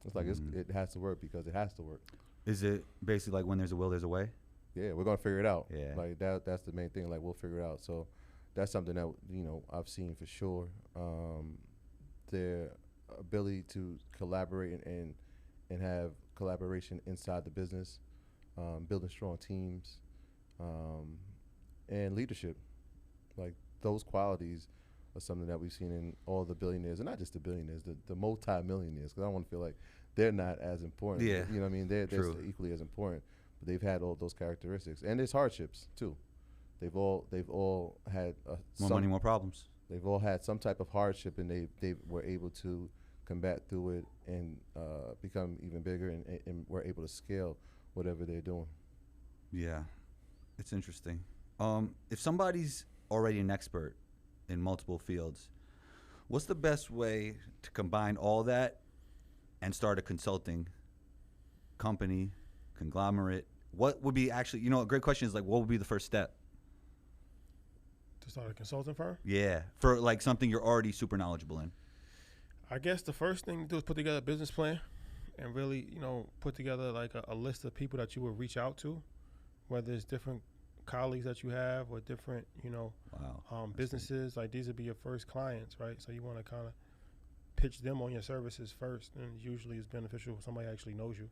It's like it has to work because it has to work. Is it basically like when there's a will, there's a way? Yeah, we're going to figure it out. Yeah. That's the main thing. We'll figure it out. So that's something that, I've seen for sure. Their ability to collaborate and have collaboration inside the business, building strong teams, and leadership. Those qualities are something that we've seen in all the billionaires, and not just the billionaires, the multi-millionaires, because I don't want to feel like they're not as important. Yeah. You know what I mean? They're equally as important, but they've had all those characteristics. And there's hardships, too. They've all had more money, more problems. They've all had some type of hardship, and they were able to combat through it and become even bigger and were able to scale whatever they're doing. Yeah, it's interesting. If somebody's already an expert in multiple fields, what's the best way to combine all that and start a consulting company, conglomerate? What would be actually, a great question is what would be the first step? To start a consulting firm? Yeah, for something you're already super knowledgeable in. I guess the first thing to do is put together a business plan and really, put together a list of people that you would reach out to, whether it's different colleagues that you have or different, businesses. These would be your first clients, right? So you want to kind of pitch them on your services first, and usually it's beneficial if somebody actually knows you.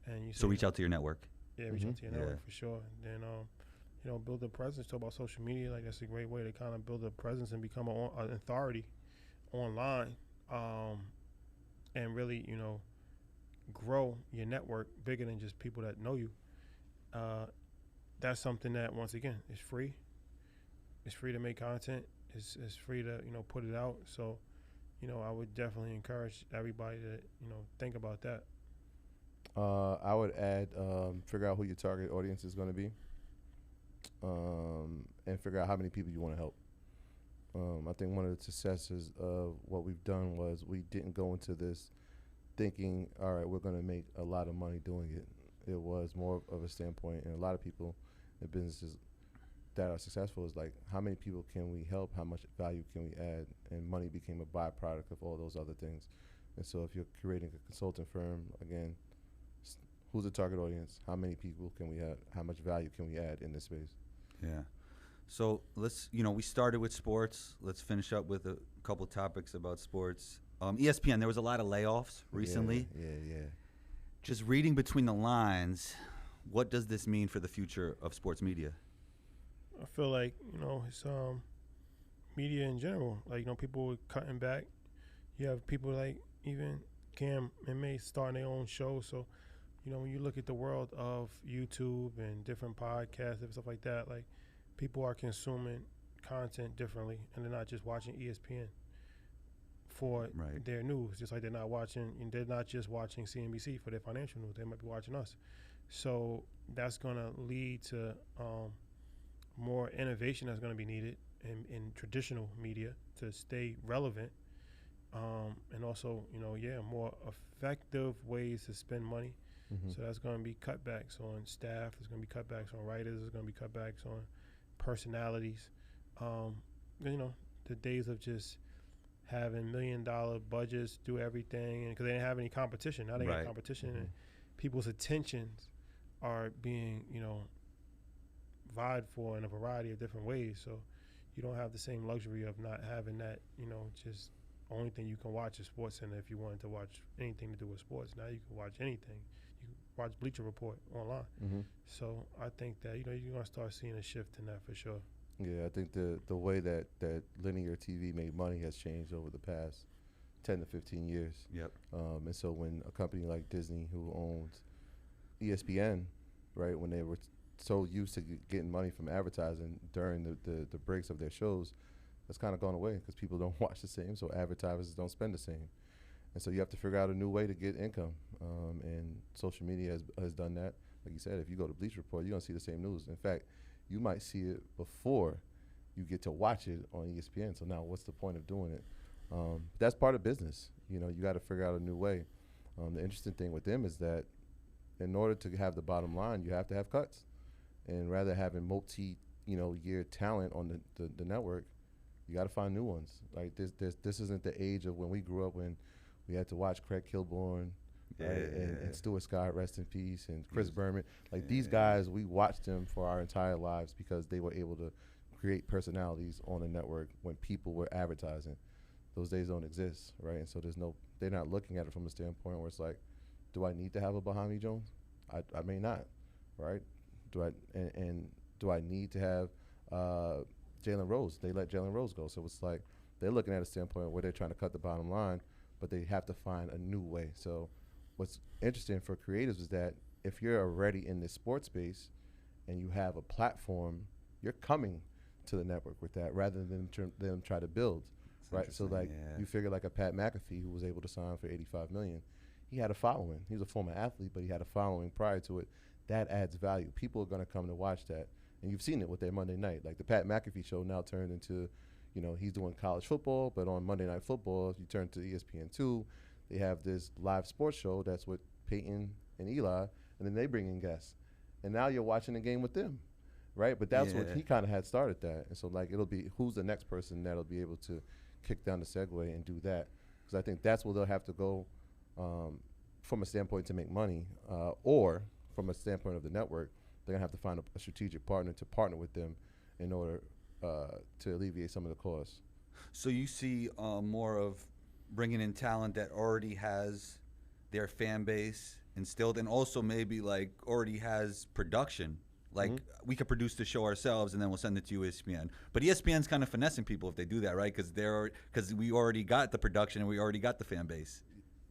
And so reach out to your network. Yeah, reach out to your network for sure. And then, build a presence. Talk about social media. That's a great way to kind of build a presence and become an authority online. And really, grow your network bigger than just people that know you. That's something that, once again, is free. It's free to make content. It's free to, put it out. So, I would definitely encourage everybody to, think about that. I would add, figure out who your target audience is going to be, and figure out how many people you want to help. I think one of the successes of what we've done was we didn't go into this thinking, all right, we're going to make a lot of money doing it. It was more of a standpoint, and a lot of people in businesses that are successful is how many people can we help, how much value can we add, and money became a byproduct of all those other things. And so if you're creating a consulting firm, again, who's the target audience, how many people can we have, how much value can we add in this space? Yeah. So let's, we started with sports. Let's finish up with a couple topics about sports. ESPN, there was a lot of layoffs recently. Yeah. Just reading between the lines, what does this mean for the future of sports media? I feel like, it's media in general. Like, people are cutting back. You have people like even Cam and May starting their own show. So, when you look at the world of YouTube and different podcasts and stuff like that, like people are consuming content differently, and they're not just watching ESPN for Right. their news. Just like they're not just watching CNBC for their financial news. They might be watching us. So that's going to lead to more innovation that's going to be needed in traditional media to stay relevant, and also, more effective ways to spend money. Mm-hmm. So that's going to be cutbacks on staff. There's going to be cutbacks on writers. There's going to be cutbacks on personalities. The days of just having $1 million budgets, do everything, and because they didn't have any competition. Now they got competition, and people's attentions are being, vied for in a variety of different ways. So you don't have the same luxury of not having that, just only thing you can watch is Sports Center if you wanted to watch anything to do with sports. Now you can watch anything. You can watch Bleacher Report online. Mm-hmm. So I think that, you're going to start seeing a shift in that for sure. Yeah, I think the way that linear TV made money has changed over the past 10 to 15 years. Yep. And so when a company like Disney, who owns ESPN, right, when they were so used to getting money from advertising during the breaks of their shows, that's kind of gone away because people don't watch the same, so advertisers don't spend the same. And so you have to figure out a new way to get income. And social media has done that. Like you said, if you go to Bleacher Report, you're going to see the same news. In fact, you might see it before you get to watch it on ESPN. So now what's the point of doing it? That's part of business. You got to figure out a new way. The interesting thing with them is that in order to have the bottom line, you have to have cuts. And rather having year talent on the network, you got to find new ones. Like this isn't the age of when we grew up, when we had to watch Craig Kilborn, right? And Stuart Scott, rest in peace, and Chris Berman. Like these guys, we watched them for our entire lives because they were able to create personalities on the network when people were advertising. Those days don't exist, right? And so they're not looking at it from a standpoint where it's like, do I need to have a Bahami Jones? I may not, right? Do I need to have Jalen Rose? They let Jalen Rose go. So it's like they're looking at a standpoint where they're trying to cut the bottom line, but they have to find a new way. So what's interesting for creatives is that if you're already in this sports space and you have a platform, you're coming to the network with that rather than them try to build, right? So like you figure like a Pat McAfee, who was able to sign for $85 million, he had a following. He was a former athlete, but he had a following prior to it. That adds value. People are going to come to watch that. And you've seen it with their Monday night. Like the Pat McAfee show now turned into, he's doing college football, but on Monday Night Football, if you turn to ESPN2, they have this live sports show that's with Peyton and Eli, and then they bring in guests. And now you're watching the game with them, right? But that's what he kind of had started that. And so, like, it'll be who's the next person that'll be able to kick down the segue and do that. Because I think that's where they'll have to go from a standpoint to make money, or from a standpoint of the network, they're going to have to find a strategic partner to partner with them in order to alleviate some of the costs. So you see more of bringing in talent that already has their fan base instilled, and also maybe like already has production. Like we could produce the show ourselves and then we'll send it to ESPN. But ESPN's kind of finessing people if they do that, right? Because we already got the production and we already got the fan base.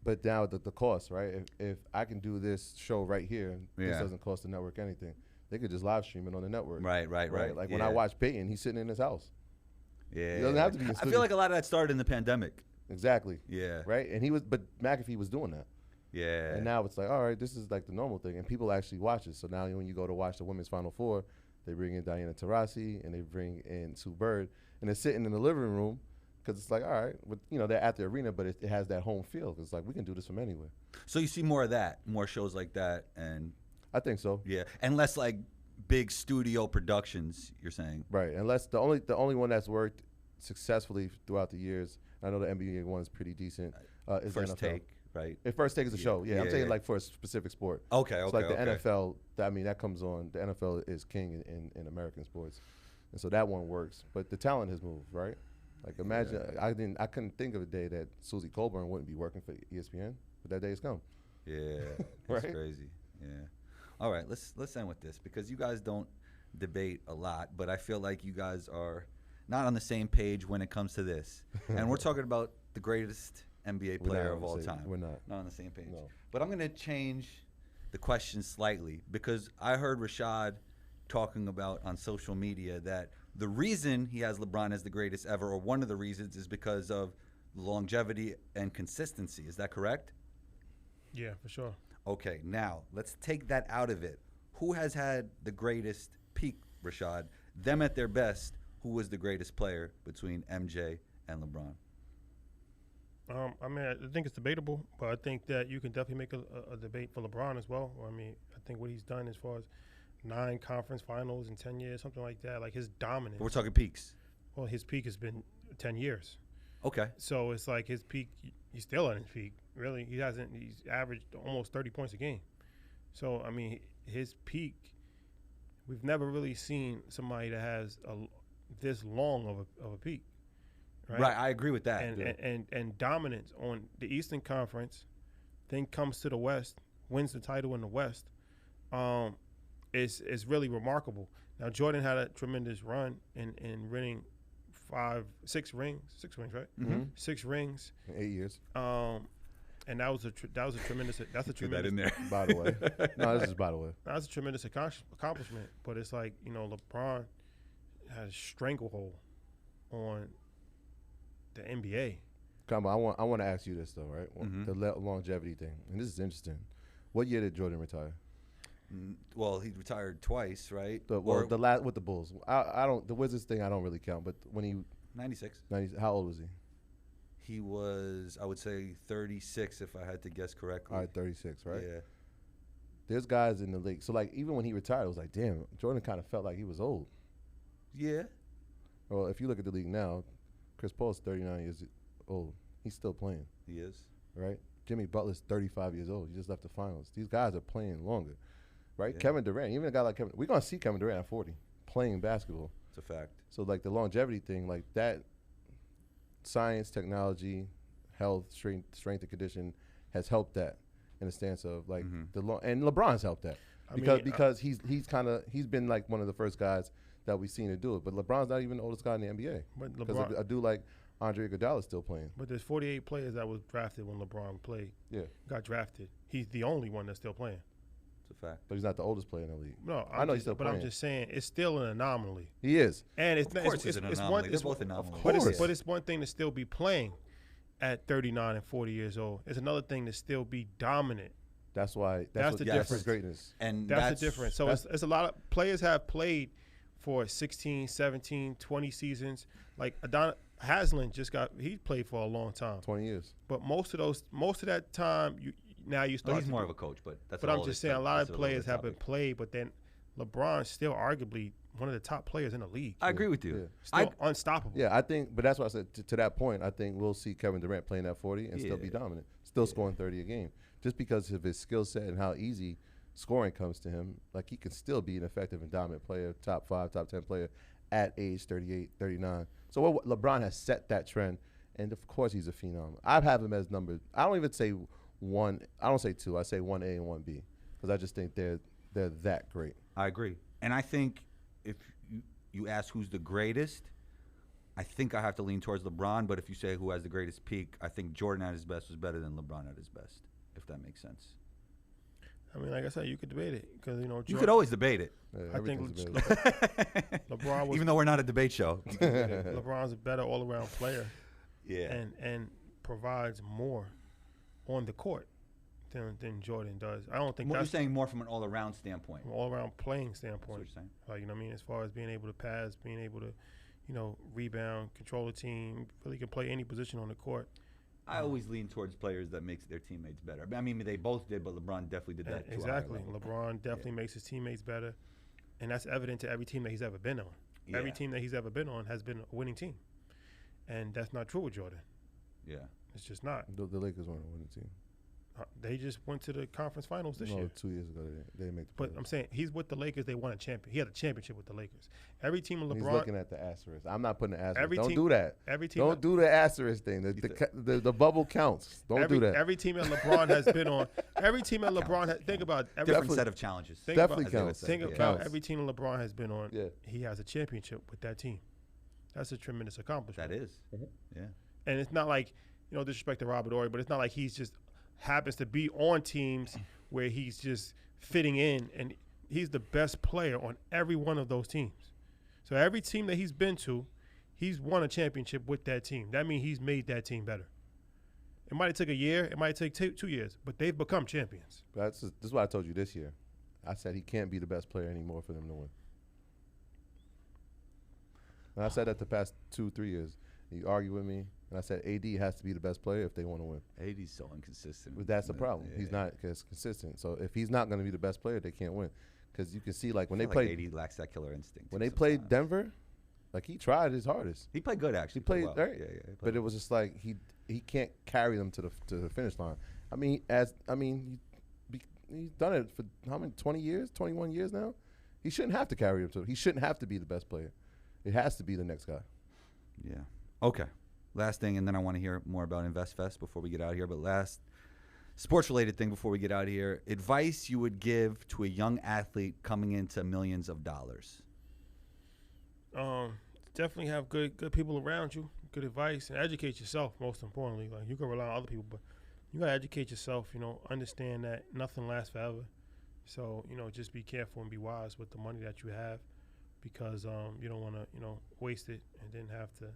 But now the cost, right? If I can do this show right here, this doesn't cost the network anything. They could just live stream it on the network. Right. Like when I watch Peyton, he's sitting in his house. Yeah. He doesn't have to be in studio. I feel like a lot of that started in the pandemic. Exactly. Yeah. Right? But McAfee was doing that. Yeah. And now it's like, all right, this is like the normal thing. And people actually watch it. So now when you go to watch the Women's Final Four, they bring in Diana Taurasi and they bring in Sue Bird. And they're sitting in the living room because it's like, all right, they're at the arena, but it has that home feel. It's like, we can do this from anywhere. So you see more of that, more shows like that. And I think so. Yeah. And less like big studio productions, you're saying. Right. Unless the only one that's worked successfully throughout the years, I know the NBA one is pretty decent, is First NFL. Take, right? First Take is a show. Yeah, I'm saying like for a specific sport. Okay. It's like the NFL, that comes on. The NFL is king in American sports. And so that one works. But the talent has moved, right? Like imagine, I couldn't think of a day that Susie Colburn wouldn't be working for ESPN, but that day has come. Yeah, Right? That's crazy. Yeah. All right, let's end with this because you guys don't debate a lot, but I feel like you guys are not on the same page when it comes to this. And we're talking about the greatest NBA player of all time. We're not on the same page. No. But I'm going to change the question slightly because I heard Rashad talking about on social media that the reason he has LeBron as the greatest ever, or one of the reasons, is because of longevity and consistency. Is that correct? Yeah, for sure. Okay, now let's take that out of it. Who has had the greatest peak, Rashad? Them at their best, who was the greatest player between MJ and LeBron? I mean, I think it's debatable, but I think that you can definitely make a debate for LeBron as well. I mean, I think what he's done as far as 9 conference finals in 10 years, something like that, like his dominance. We're talking peaks. Well, his peak has been 10 years. Okay. So it's like his peak, he's still at his peak. Really, he's averaged almost 30 points a game. So, I mean, his peak, we've never really seen somebody that has this long of a peak. Right, I agree with that. And dominance on the Eastern Conference, then comes to the West, wins the title in the West, is really remarkable. Now, Jordan had a tremendous run in winning 6 rings, right? Mm-hmm. 6 rings in 8 years. And that was a tremendous. That's a Get tremendous. that in there. By the way, no, this is by the way. That's a tremendous accomplishment. But it's like, LeBron has a stranglehold on the NBA. Come on, I want to ask you this though, right? Mm-hmm. The longevity thing, and this is interesting. What year did Jordan retire? Well, he retired twice, right? The last with the Bulls. I don't the Wizards thing. I don't really count. But when he 96. how old was he? He was, I would say, 36 if I had to guess correctly. All right, 36, right? Yeah. There's guys in the league. So like even when he retired, it was like, damn, Jordan kind of felt like he was old. Yeah. Well, if you look at the league now, Chris Paul's 39 years old. He's still playing. He is. Right? Jimmy Butler's 35 years old. He just left the finals. These guys are playing longer. Right? Yeah. Kevin Durant, even a guy like Kevin, we're going to see Kevin Durant at 40 playing basketball. It's a fact. So like the longevity thing, like that science, technology, health, strength and condition has helped that in the stance of like and LeBron's helped that. Because he's been like one of the first guys that we've seen to do it. But LeBron's not even the oldest guy in the NBA. But Because LeBron, I do like Andre Iguodala's still playing. but there's 48 players that was drafted when LeBron got drafted. He's the only one that's still playing. It's a fact. But he's not the oldest player in the league. No, I know he's still but playing. I'm just saying it's still an anomaly. He is. And it's Of course it's an anomaly. They're both anomalies. But it's one thing to still be playing at 39 and 40 years old. It's another thing to still be dominant. That's why. That's the difference. Greatness. And That's the difference. So it's a lot of players have played for 16, 17, 20 seasons. Like Haslem he played for a long time. 20 years. But most of that time, you Well, start. he's more of a coach, but that's. But I'm just saying, a lot of players have been played, but then LeBron's still arguably one of the top players in the league. I agree with you. Still unstoppable. Yeah, I think, but that's why I said to that point, I think we'll see Kevin Durant playing at 40 and still be dominant, still scoring 30 a game, just because of his skill set and how easy scoring comes to him. Like he can still be an effective and dominant player, top 5, top 10 player at age 38, 39. So LeBron has set that trend, and of course he's a phenom. I have him as number. I don't even say 1. I don't say 2. I say 1A and 1B because I just think they're that great. I agree, and I think if you ask who's the greatest, I think I have to lean towards LeBron. But if you say who has the greatest peak, I think Jordan at his best was better than LeBron at his best, if that makes sense. I mean, like I said, you could debate it because you could always debate it. Yeah, I think LeBron was Even though we're not a debate show. LeBron's a better all-around player. Yeah. And provides more on the court than Jordan does. I don't think You're that's saying more from an all-around standpoint. from an all-around playing That's standpoint. what you're saying. Like, you know what I mean? As far as being able to pass, being able to, rebound, control the team, really can play any position on the court. I always lean towards players that makes their teammates better. I mean, they both did, but LeBron definitely did that. Exactly. LeBron definitely makes his teammates better, and that's evident to every team that he's ever been on. Yeah. Every team that he's ever been on has been a winning team, and that's not true with Jordan. Yeah. It's just not. The Lakers weren't a winning team. They just went to the conference finals this No, year. 2 years ago they didn't make the But playoffs. I'm saying he's with the Lakers. They won a champion. He had a championship with the Lakers. Every team in He's LeBron. looking at the asterisk. I'm not putting the asterisk. Every Don't team- do that. Every team. Don't do the asterisk thing. The bubble counts. Don't do that. Every team that LeBron has been on. Every team that LeBron has. Think about every. Different Definitely. set of challenges. Think Definitely about, counts. Think Yeah. about Counts. every team that LeBron has been on. Yeah. He has a championship with that team. That's a tremendous accomplishment. That is. Yeah. And it's not like, disrespect to Robert Horry, but it's not like he's just happens to be on teams where he's just fitting in, and he's the best player on every one of those teams. So every team that he's been to, he's won a championship with that team. That means he's made that team better. It might have took a year, it might take 2 years, but they've become champions. This is what I told you this year. I said he can't be the best player anymore for them to win. And I said that the past 2-3 years. You argue with me, and I said AD has to be the best player if they want to win. AD's so inconsistent. But that's the problem. Yeah. He's not as consistent. So if he's not going to be the best player, they can't win. Because you can see, like, when I they feel like played AD lacks that killer instinct. when too they played sometimes. Denver, like, he tried his hardest. He played good actually. He played well. right, Yeah, he but played it was just like he can't carry them to the finish line. He's done it for how many 20 years, 21 years now. He shouldn't have to carry them to. He shouldn't have to be the best player. It has to be the next guy. Yeah. Okay. Last thing, and then I want to hear more about InvestFest before we get out of here. But last sports-related thing before we get out of here: advice you would give to a young athlete coming into millions of dollars. Definitely have good people around you, good advice, and educate yourself. Most importantly, like, you can rely on other people, but you gotta educate yourself. Understand that nothing lasts forever. So just be careful and be wise with the money that you have, because you don't want to waste it and then have to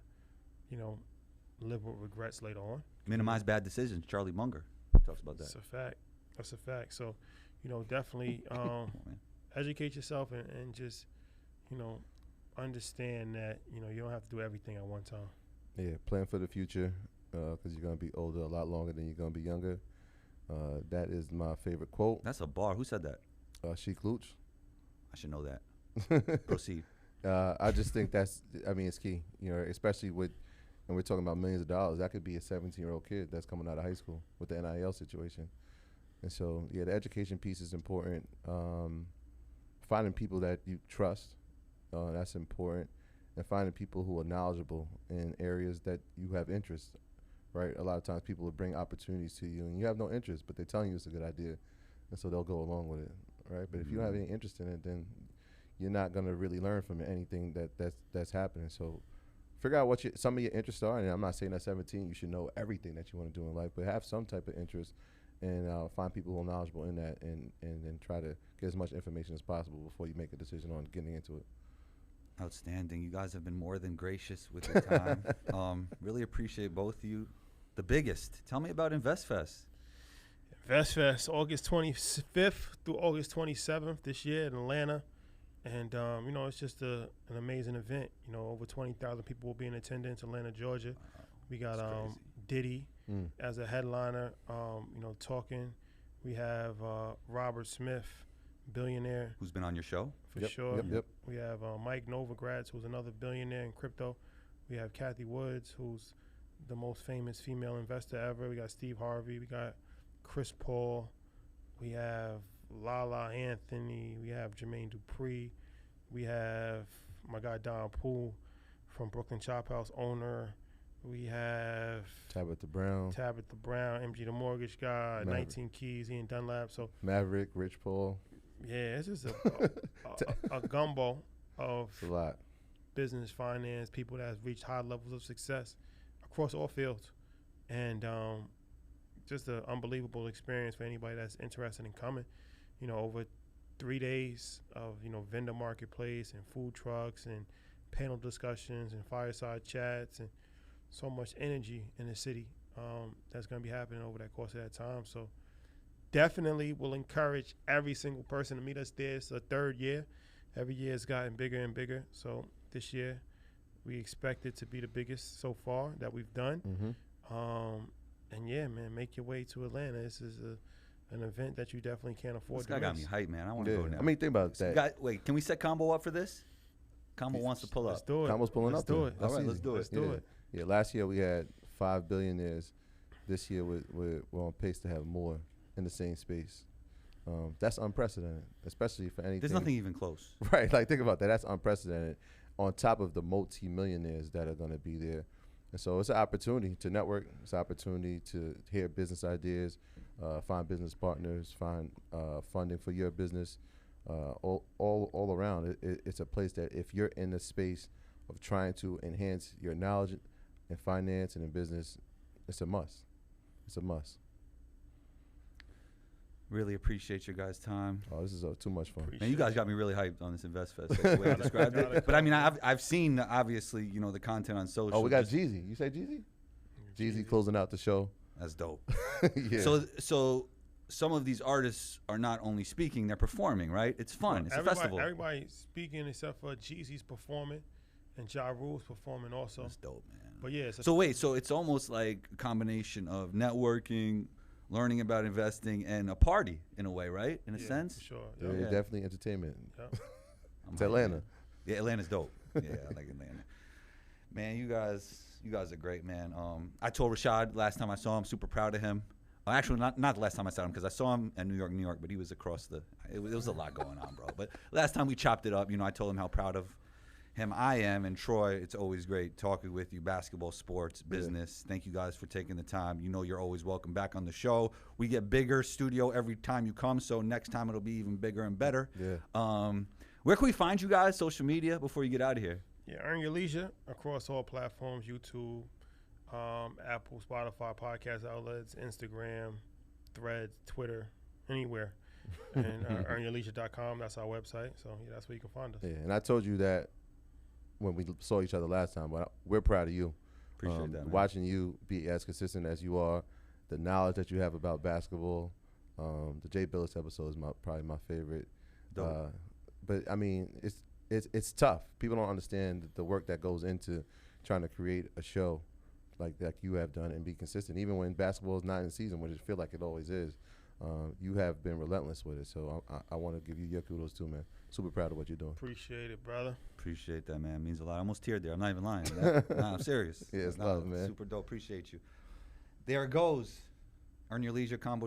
live with regrets later on. Minimize bad decisions. Charlie Munger talks about that. That's a fact. That's a fact. So definitely educate yourself and just understand that you don't have to do everything at one time. Yeah, plan for the future because you're gonna be older a lot longer than you're gonna be younger. That is my favorite quote. That's a bar. Who said that? Sheik Luch. I should know that. Proceed. I just think it's key. Especially and we're talking about millions of dollars. That could be a 17-year-old kid that's coming out of high school with the NIL situation. And so, yeah, the education piece is important. Finding people that you trust, that's important. And finding people who are knowledgeable in areas that you have interest, right? A lot of times people will bring opportunities to you and you have no interest, but they're telling you it's a good idea. And so they'll go along with it, right? But if you don't have any interest in it, then you're not going to really learn from anything that's happening. So figure out what some of your interests are. And I'm not saying at 17 you should know everything that you want to do in life, but have some type of interest and find people who are knowledgeable in that and then try to get as much information as possible before you make a decision on getting into it. Outstanding. You guys have been more than gracious with your time. Really appreciate both of you. The biggest. Tell me about InvestFest. InvestFest, August 25th through August 27th this year in Atlanta. And, it's just an amazing event. Over 20,000 people will be in attendance, Atlanta, Georgia. We got Diddy as a headliner, talking. We have Robert Smith, billionaire. Who's been on your show? For Yep, sure. yep. We have Mike Novogratz, who's another billionaire in crypto. We have Kathy Woods, who's the most famous female investor ever. We got Steve Harvey. We got Chris Paul. We have Lala Anthony. We have Jermaine Dupri. We have my guy Don Poole from Brooklyn Chop House, owner. We have Tabitha Brown, MG the mortgage guy, Maverick. 19 Keys, Ian Dunlap. So Maverick, Rich Paul. yeah, it's just a gumbo of It's a lot. business, finance, people that have reached high levels of success across all fields. And just an unbelievable experience for anybody that's interested in coming. Over 3 days of, vendor marketplace and food trucks and panel discussions and fireside chats and so much energy in the city that's going to be happening over that course of that time. So definitely will encourage every single person to meet us there. It's the third year. Every year it's gotten bigger and bigger. So this year we expect it to be the biggest so far that we've done. Mm-hmm. And yeah, man, make your way to Atlanta. This is an event that you definitely can't afford This to guy got miss. me hyped, man. I want to go now. Think about that. Wait, can we set Combo up for this? Combo wants to pull Let's up. do it. Combo's pulling Let's up. do then. it. That's All right, let's easy. do it. Let's do it. Yeah, last year we had 5 billionaires this year we're on pace to have more in the same space. That's unprecedented, especially for anything. There's nothing even close. Right, like think about that. That's unprecedented. On top of the multi-millionaires that are going to be there, and so it's an opportunity to network. It's an opportunity to hear business ideas, find business partners, find funding for your business. All around, it's a place that if you're in the space of trying to enhance your knowledge in finance and in business, it's a must. It's a must. Really appreciate your guys' time. Oh, this is too much fun. Man, you guys got me really hyped on this Invest Fest. That's the way I described it. But I mean, I've seen obviously, you know, the content on social. Oh, we got Jeezy. You say Jeezy? Jeezy closing out the show. That's dope. Yeah. So some of these artists are not only speaking, they're performing, right? It's fun. It's a festival. Everybody's speaking except for Jeezy's performing and Ja Rule's performing also. That's dope, man. But yeah. So it's almost like a combination of networking, learning about investing, and a party in a way, right? In a sense. For sure. Yeah, Yeah. definitely entertainment. Yep. It's Atlanta. Yeah, Atlanta's dope. Yeah, I like Atlanta. Man, you guys are great, man. I told Rashad last time I saw him, super proud of him. Actually, not the last time I saw him, because I saw him at New York, but he was across the. It was a lot going on, bro. But last time we chopped it up, you know, I told him how proud of him I am. And Troy, it's always great talking with you, basketball, sports, business. Thank you guys for taking the time. You know, you're always welcome back on the show. We get bigger studio every time you come, so next time it'll be even bigger and better. Yeah. Where can we find you guys, social media, before you get out of here? Yeah, Earn Your Leisure across all platforms: YouTube, Apple, Spotify, podcast outlets, Instagram, Threads, Twitter, anywhere. And earnyourleisure.com, that's our website. So yeah, that's where you can find us. Yeah, and I told you that when we saw each other last time, but we're proud of you. Appreciate that, man. Watching you be as consistent as you are, the knowledge that you have about basketball. The Jay Billis episode is probably my favorite. Dope. But I mean, it's tough. People don't understand the work that goes into trying to create a show like you have done and be consistent, even when basketball is not in season, which I feel like it always is. You have been relentless with it, so I want to give you your kudos too, man. Super proud of what you're doing. Appreciate it, brother. Appreciate that, man. It means a lot. I almost teared there. I'm not even lying. Nah, I'm serious. Yeah, it's love, man. Super dope. Appreciate you. There it goes. Earn Your Leisure Combo